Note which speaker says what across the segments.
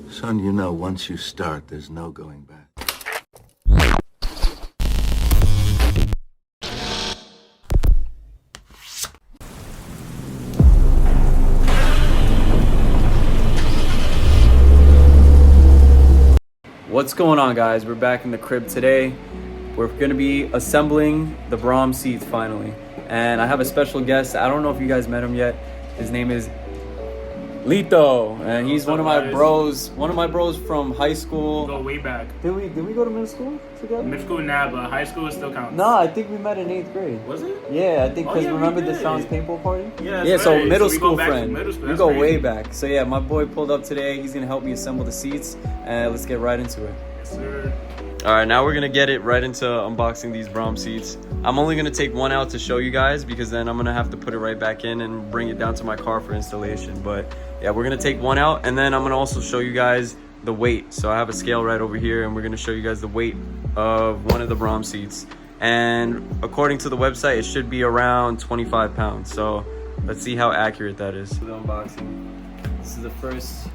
Speaker 1: Son, you know, once you start, there's no going back.
Speaker 2: What's going on, guys? We're back in the crib today. We're gonna be assembling the Braum seats finally. And I have a special guest. I don't know if you guys met him yet. His name is Lito, and he's one of my bros from high school.
Speaker 3: Go way back.
Speaker 2: Did we go to middle school together?
Speaker 3: Middle school, nah, but high school still counts.
Speaker 2: No, I think we met in 8th grade.
Speaker 3: Was it?
Speaker 2: Yeah, I think because
Speaker 3: yeah,
Speaker 2: remember the
Speaker 3: did.
Speaker 2: Sean's paintball party?
Speaker 3: Yeah,
Speaker 2: yeah. So
Speaker 3: right.
Speaker 2: middle
Speaker 3: So we
Speaker 2: school
Speaker 3: go back to
Speaker 2: friend.
Speaker 3: middle school.
Speaker 2: We
Speaker 3: That's
Speaker 2: go
Speaker 3: crazy.
Speaker 2: way back. So yeah, my boy pulled up today. He's gonna help me assemble the seats, and let's get right into it.
Speaker 3: Yes, sir.
Speaker 2: All right, now we're gonna get it right into unboxing these Braum seats. I'm only gonna take one out to show you guys because then I'm gonna have to put it right back in and bring it down to my car for installation. But yeah, we're gonna take one out, and then I'm gonna also show you guys the weight. So I have a scale right over here, and we're gonna show you guys the weight of one of the Braum seats. And according to the website, it should be around 25 pounds. So let's see how accurate that is. The unboxing. This is the first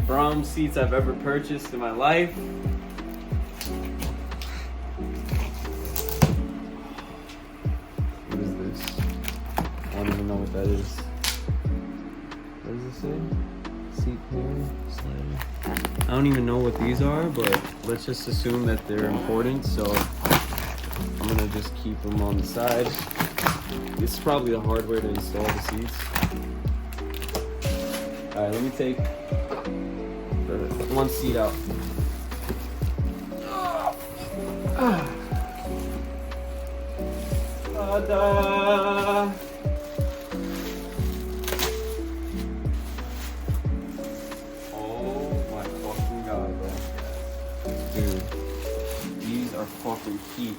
Speaker 2: Braum seats I've ever purchased in my life. What is this? I don't even know what that is. What does it say? Seat pair, slider. I don't even know what these are, but let's just assume that they're important. So I'm gonna just keep them on the side. This is probably the hardware to install the seats. All right, let me take one seat out. Ta-da! Oh my fucking god, bro. Dude, these are fucking heat.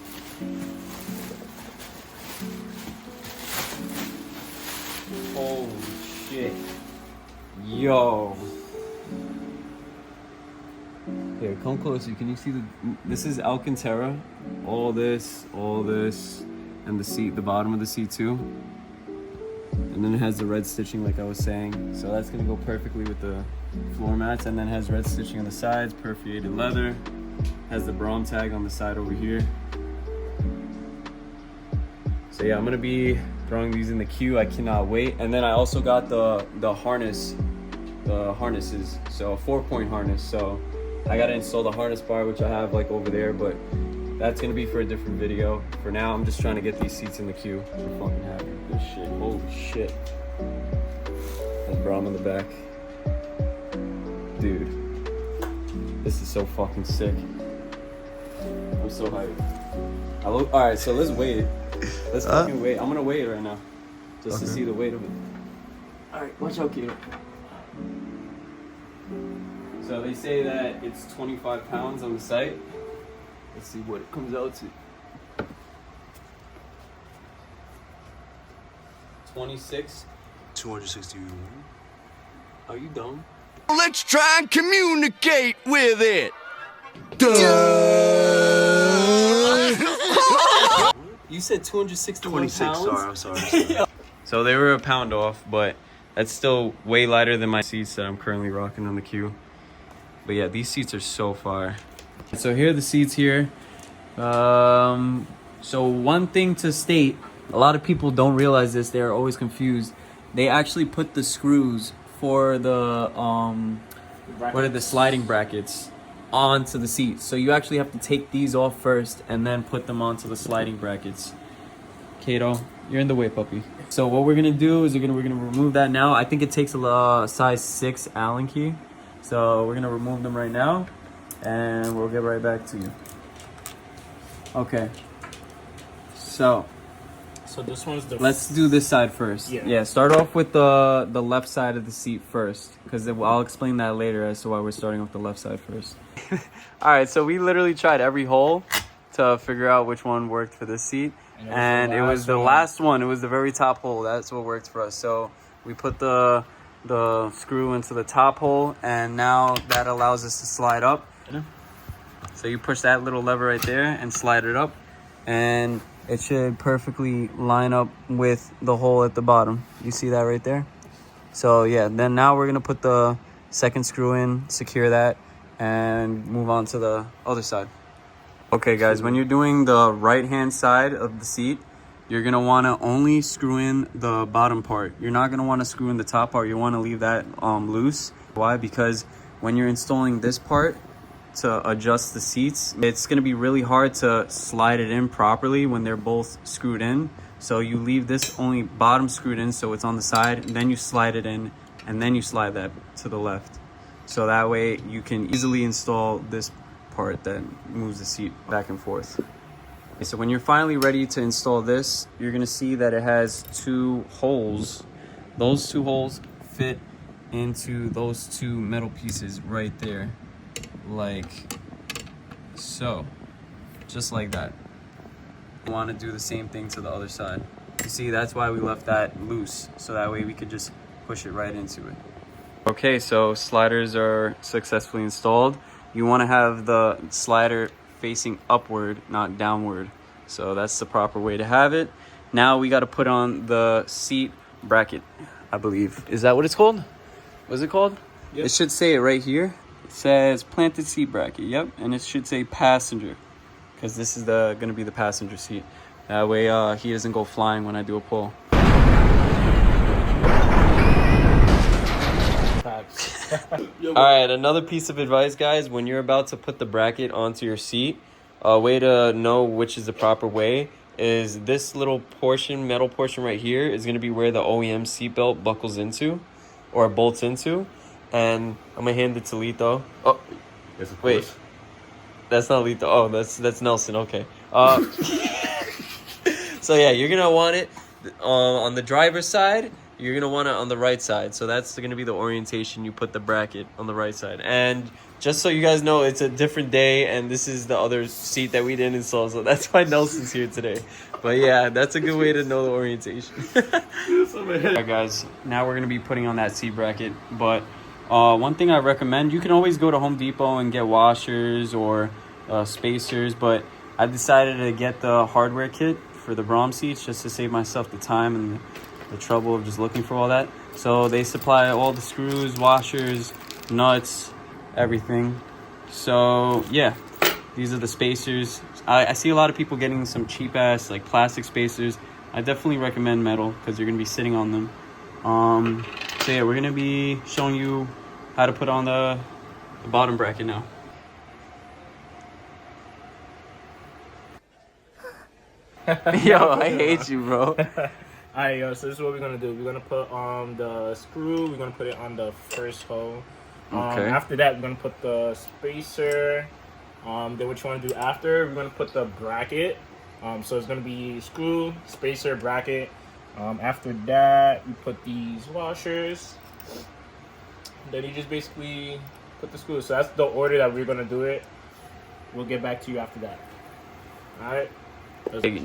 Speaker 2: Holy shit. Yo. Here, come closer. Can you see this is Alcantara. All this, and the seat, the bottom of the seat too. And then it has the red stitching like I was saying. So that's gonna go perfectly with the floor mats, and then has red stitching on the sides, perforated leather. Has the Braum tag on the side over here. So yeah, I'm gonna be throwing these in the queue. I cannot wait. And then I also got the harnesses. So a 4-point harness. So I gotta install the harness bar, which I have like over there, but that's gonna be for a different video. For now, I'm just trying to get these seats in the queue. I'm fucking happy with this shit. Holy shit. Has Braum on the back. Dude, this is so fucking sick. I'm so hyped. All right, so let's wait. Let's fucking wait. I'm gonna wait right now, just to see the weight of it. All right, watch out, kiddo. So they say that it's 25 pounds on the site. Let's see what it comes out to. 26.
Speaker 4: 261.
Speaker 2: Are you dumb?
Speaker 4: Let's try and communicate with it.
Speaker 2: You said 261
Speaker 4: 26,
Speaker 2: pounds?
Speaker 4: sorry, I'm sorry.
Speaker 2: So they were a pound off, but that's still way lighter than my seats that I'm currently rocking on the queue. But yeah, these seats are so fire. So here are the seats here. So one thing to state, a lot of people don't realize this, they're always confused. They actually put the screws for the what are the sliding brackets onto the seats. So you actually have to take these off first and then put them onto the sliding brackets. Kato, you're in the way, puppy. So what we're gonna do is we're gonna remove that now. I think it takes a size 6 Allen key. So we're gonna remove them right now, and we'll get right back to you. Okay. So
Speaker 3: this one's the.
Speaker 2: let's do this side first. Yeah. Start off with the left side of the seat first, because I'll explain that later as to why we're starting with the left side first. All right. So we literally tried every hole to figure out which one worked for this seat, and it was the last one. It was the very top hole. That's what worked for us. So we put the screw into the top hole, and now that allows us to slide up. So you push that little lever right there and slide it up, and it should perfectly line up with the hole at the bottom. You see that right there? So yeah, then now we're gonna put the second screw in, secure that, and move on to the other side. Okay guys, when you're doing the right hand side of the seat, you're gonna wanna only screw in the bottom part. You're not gonna wanna screw in the top part. You wanna leave that loose. Why? Because when you're installing this part to adjust the seats, it's gonna be really hard to slide it in properly when they're both screwed in. So you leave this only bottom screwed in so it's on the side, and then you slide it in, and then you slide that to the left. So that way you can easily install this part that moves the seat back and forth. Okay, so when you're finally ready to install this, you're gonna see that it has 2 holes. Those 2 holes fit into those 2 metal pieces right there, like so, just like that. You want to do the same thing to the other side. You see, that's why we left that loose, so that way we could just push it right into it. Okay, so sliders are successfully installed. You want to have the slider facing upward, not downward. So that's the proper way to have it. Now we got to put on the seat bracket, I believe. Is that what it's called? What's it called? Yep. It should say it right here. It says planted seat bracket, yep. And it should say passenger, because this is going to be the passenger seat. That way he doesn't go flying when I do a pull. All right, another piece of advice, guys. When you're about to put the bracket onto your seat, a way to know which is the proper way is this little portion, metal portion right here, is going to be where the OEM seatbelt buckles into or bolts into. And I'm going to hand it to Lito. Oh,
Speaker 1: Yes, of
Speaker 2: wait.
Speaker 1: course.
Speaker 2: That's not Lito. Oh, that's Nelson. Okay. So yeah, you're going to want it on the driver's side. You're going to want it on the right side. So that's going to be the orientation. You put the bracket on the right side. And just so you guys know, it's a different day, and this is the other seat that we didn't install. So that's why Nelson's here today. But yeah, that's a good way to know the orientation. Alright guys, now we're going to be putting on that seat bracket. But one thing I recommend, you can always go to Home Depot and get washers or spacers. But I decided to get the hardware kit for the Braum seats just to save myself the time and the trouble of just looking for all that. So they supply all the screws, washers, nuts, everything. So yeah, these are the spacers. I see a lot of people getting some cheap ass like plastic spacers. I definitely recommend metal because you're gonna be sitting on them. So yeah, we're gonna be showing you how to put on the bottom bracket now. Yo, I hate you, bro.
Speaker 3: Alright, yo, so this is what we're gonna do. We're gonna put the screw, we're gonna put it on the first hole.
Speaker 2: Okay.
Speaker 3: After that, we're gonna put the spacer. Then what you wanna do after, we're gonna put the bracket. So it's gonna be screw, spacer, bracket. After that, we put these washers. Then you just basically put the screws. So that's the order that we're gonna do it. We'll get back to you after that. Alright.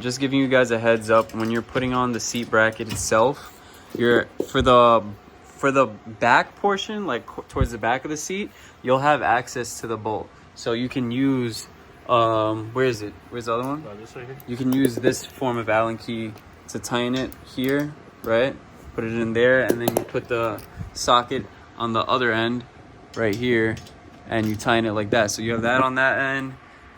Speaker 2: Just giving you guys a heads up, when you're putting on the seat bracket itself, you're for the back portion, like towards the back of the seat, you'll have access to the bolt. So you can use where is it? Where's the other one?
Speaker 3: This right here.
Speaker 2: You can use this form of Allen key to tighten it here, right? Put it in there, and then you put the socket on the other end right here, and you tighten it like that. So you have that on that end,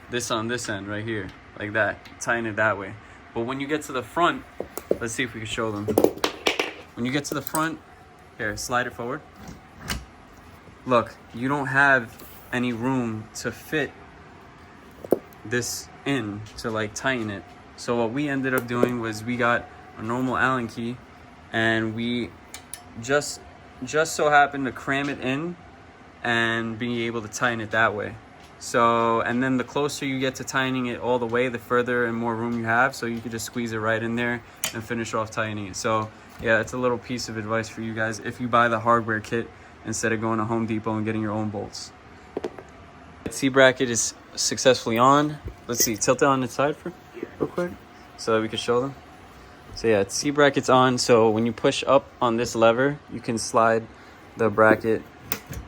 Speaker 2: this on this end right here, like that. Tighten it that way. But when you get to the front, let's see if we can show them. When you get to the front, here, slide it forward. Look, you don't have any room to fit this in to like tighten it. So what we ended up doing was we got a normal Allen key, and we just so happened to cram it in and being able to tighten it that way. So, and then the closer you get to tightening it all the way, the further and more room you have, so you can just squeeze it right in there and finish off tightening it. So yeah, that's a little piece of advice for you guys if you buy the hardware kit instead of going to Home Depot and getting your own bolts. The seat bracket is successfully on. Let's see, tilt it on its side for real quick so that we can show them. So yeah, seat bracket's on. So when you push up on this lever, you can slide the bracket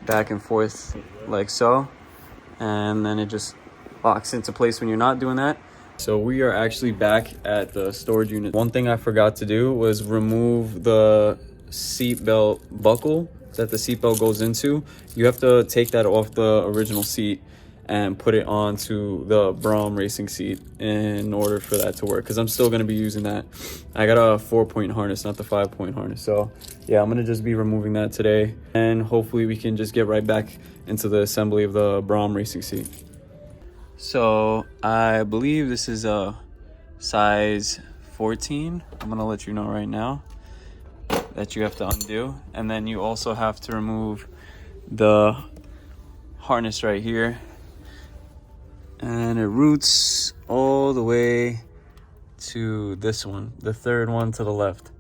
Speaker 2: back and forth like so, and then it just locks into place when you're not doing that. So we are actually back at the storage unit. One thing I forgot to do was remove the seatbelt buckle that the seatbelt goes into. You have to take that off the original seat and put it onto the Braum racing seat in order for that to work, because I'm still going to be using that. I got a 4-point harness, not the 5-point harness. So yeah, I'm going to just be removing that today, and hopefully we can just get right back into the assembly of the Braum racing seat. So I believe this is a size 14. I'm going to let you know right now that you have to undo, and then you also have to remove the harness right here, and it roots all the way to this one, the third one to the left.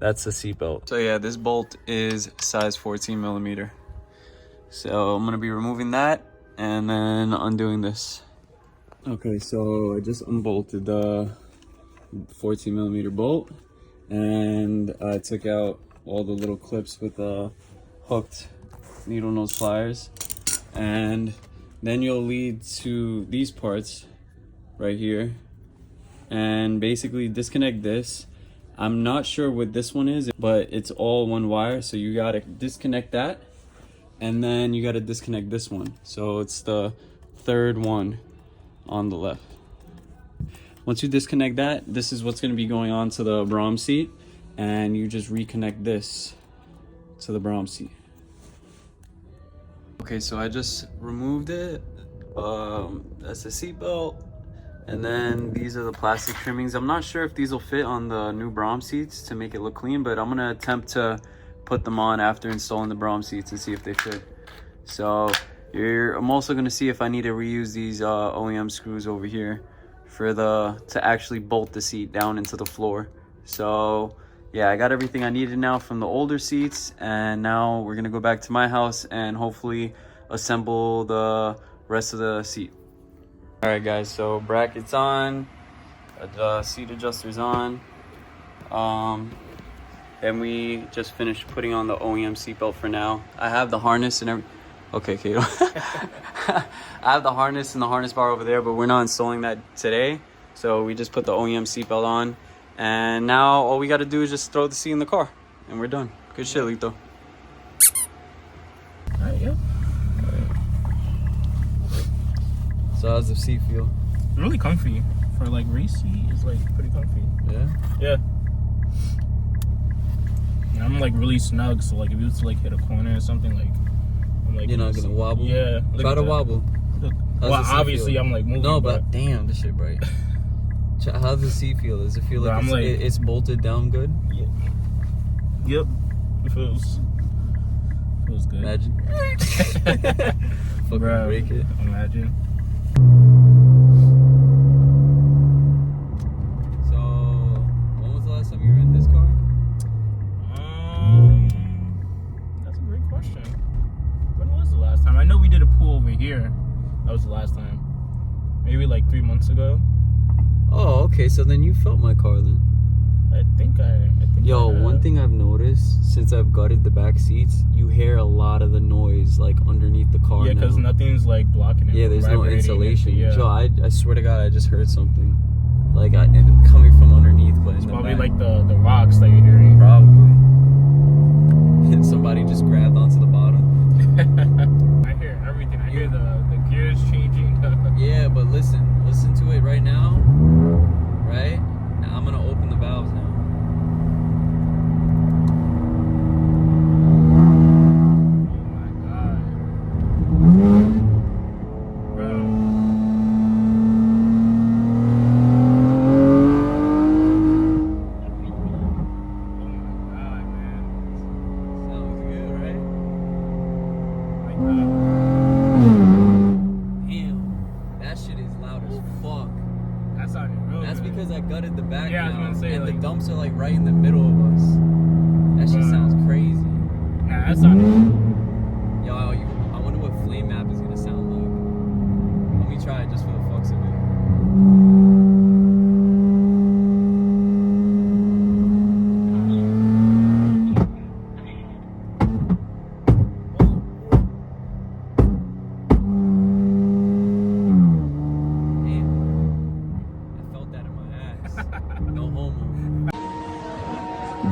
Speaker 2: That's the seatbelt. So yeah, this bolt is size 14 millimeter. So I'm gonna be removing that and then undoing this. Okay, so I just unbolted the 14 millimeter bolt, and I took out all the little clips with the hooked needle nose pliers, and then you'll lead to these parts right here and basically disconnect this. I'm not sure what this one is, but it's all one wire, so you gotta disconnect that, and then you gotta disconnect this one. So it's the third one on the left. Once you disconnect that, this is what's going to be going on to the Braum seat, and you just reconnect this to the Braum seat. Okay, so I just removed it. That's the seat belt, and then these are the plastic trimmings. I'm not sure if these will fit on the new Braum seats to make it look clean, but I'm going to attempt to put them on after installing the Braum seats and see if they fit. So I'm also going to see if I need to reuse these OEM screws over here to actually bolt the seat down into the floor. So yeah, I got everything I needed now from the older seats, and now we're gonna go back to my house and hopefully assemble the rest of the seat. All right guys, so brackets on, the seat adjuster's on, and we just finished putting on the OEM seatbelt for now. I have the harness and everything. Okay, Kato. I have the harness and the harness bar over there, but we're not installing that today. So we just put the OEM seatbelt on, and now all we got to do is just throw the seat in the car, and we're done. Good shit, Lito.
Speaker 3: Alright, yeah.
Speaker 2: So how's the seat feel?
Speaker 3: Really comfy. For like race seat, it's like pretty comfy.
Speaker 2: Yeah?
Speaker 3: Yeah. And I'm like really snug, so like if you was to like hit a corner or something, like I'm like,
Speaker 2: you're not gonna wobble?
Speaker 3: Yeah.
Speaker 2: Try to wobble.
Speaker 3: Well, obviously I'm like moving.
Speaker 2: No, but damn, this shit bright. How does the seat feel? Does it feel like it's bolted down good?
Speaker 3: Yeah. Yep. It feels good.
Speaker 2: Imagine. Fucking break it.
Speaker 3: Imagine.
Speaker 2: So, when was the last time you were in this car?
Speaker 3: That's a great question. When was the last time? I know we did a pool over here. That was the last time. Maybe like 3 months ago.
Speaker 2: Oh, okay. So then you felt my car then.
Speaker 3: I think
Speaker 2: Yo, one thing I've noticed since I've gutted the back seats, you hear a lot of the noise like underneath the car.
Speaker 3: Yeah, because nothing's like blocking it.
Speaker 2: Yeah, there's no insulation.
Speaker 3: Yeah.
Speaker 2: Yo, I swear to God, I just heard something. Like coming from underneath, but
Speaker 3: it's
Speaker 2: in the
Speaker 3: probably
Speaker 2: back.
Speaker 3: like the rocks that you're hearing.
Speaker 2: Probably. And somebody just grabbed onto the bottom.
Speaker 3: I hear everything. I hear the gears changing.
Speaker 2: Yeah, but listen to it right now. Right? Now I'm gonna open the valves now. I gutted the back now, and like, the dumps are like right in the middle of us. That shit sounds crazy.
Speaker 3: Nah, that's not it.
Speaker 2: Yo, I wonder what flame map is gonna sound like. Let me try it just for the fucks of it.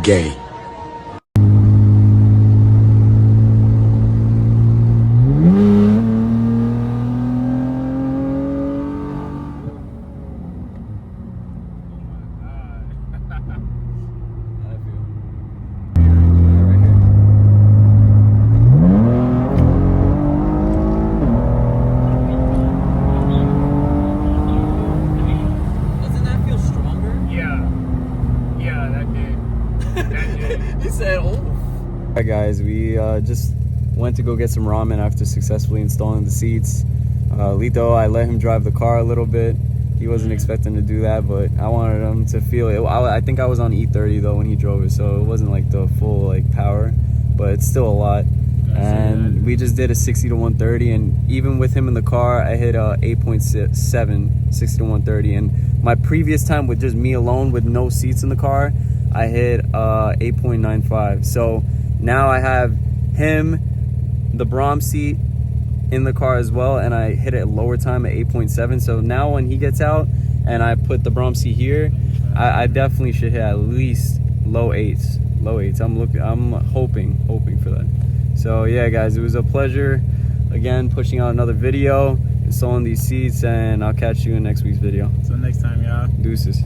Speaker 4: Gay.
Speaker 2: Doesn't that feel stronger?
Speaker 3: Yeah, that did.
Speaker 2: He said, "Oh." Alright, guys, we just went to go get some ramen after successfully installing the seats. Lito, I let him drive the car a little bit. He wasn't expecting to do that, but I wanted him to feel it. I think I was on E30 though when he drove it, so it wasn't like the full like power, but it's still a lot. And we just did a 60 to 130, and even with him in the car, I hit 8.7 60 to 130. And my previous time with just me alone with no seats in the car, I hit 8.95. So now I have him, the Braum seat in the car as well, and I hit it a lower time at 8.7. So now when he gets out and I put the Braum seat here, I definitely should hit at least low eights. I'm hoping for that. So yeah, guys, it was a pleasure again pushing out another video, installing these seats, and I'll catch you in next week's video.
Speaker 3: So next time, y'all.
Speaker 2: Deuces.